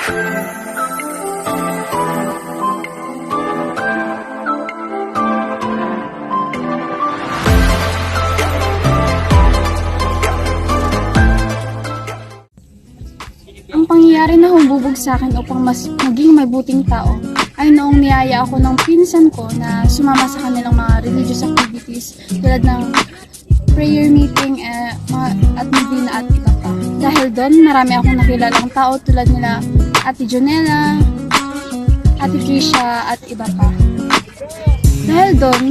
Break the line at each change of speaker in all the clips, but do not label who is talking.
Ang pangyayari na humubog sa akin upang mas maging mabuting tao ay noong niyaya ako ng pinsan ko na sumama sa kanilang mga religious activities tulad ng prayer meeting at Medina at iba pa. Dahil doon, marami akong nakilalang tao tulad nila Ate Jonella, Ate Trisha at iba pa. Dahil doon,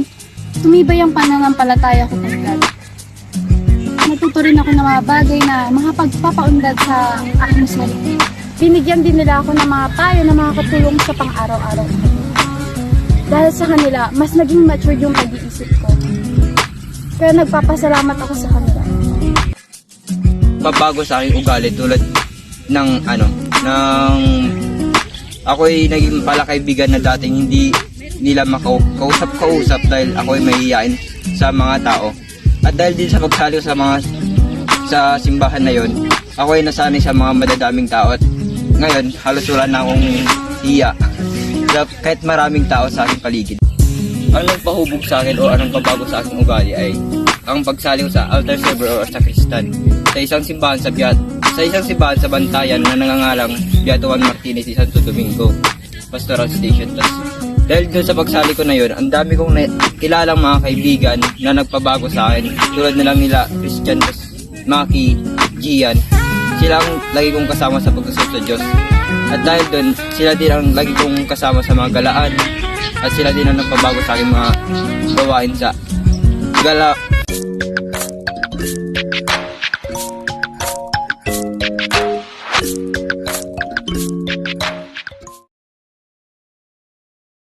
tumibay ang pananampalataya ko kay God. Natuto rin ako ng mga bagay na mga pagpapaunlad sa aking sarili. Binigyan din nila ako ng mga payo na mga katulong sa pang-araw-araw. Dahil sa kanila, mas naging mature yung pag-iisip ko. Kaya nagpapasalamat ako sa kanila.
Pabago sa aking ugali tulad ng ako'y naging palakaibigan na dating hindi nila makausap dahil ako'y mahihiyain sa mga tao. At dahil din sa pagsali sa simbahan na yon, ako ay nasanay sa mga madadaming tao at ngayon halos wala na akong hiya kahit maraming tao sa aking paligid. Ang nagpahubog sa akin o anong pabago sa aking ugali ay ang pagsali ko sa altar server o sakristan sa isang simbahan sa Bantayan na nangangalang Beato Juan Martinez de Santo Domingo Pastoral Station. Dahil doon sa pagsali ko na yun, ang dami kong kilalang mga kaibigan na nagpabago sa akin. Tulad na lang nila Christian, Maki, Gian. Sila ang lagi kong kasama sa pagsusod sa Diyos. At dahil doon, sila din ang lagi kong kasama sa mga galaan. At sila din ang nagpabago sa aking mga gawain sa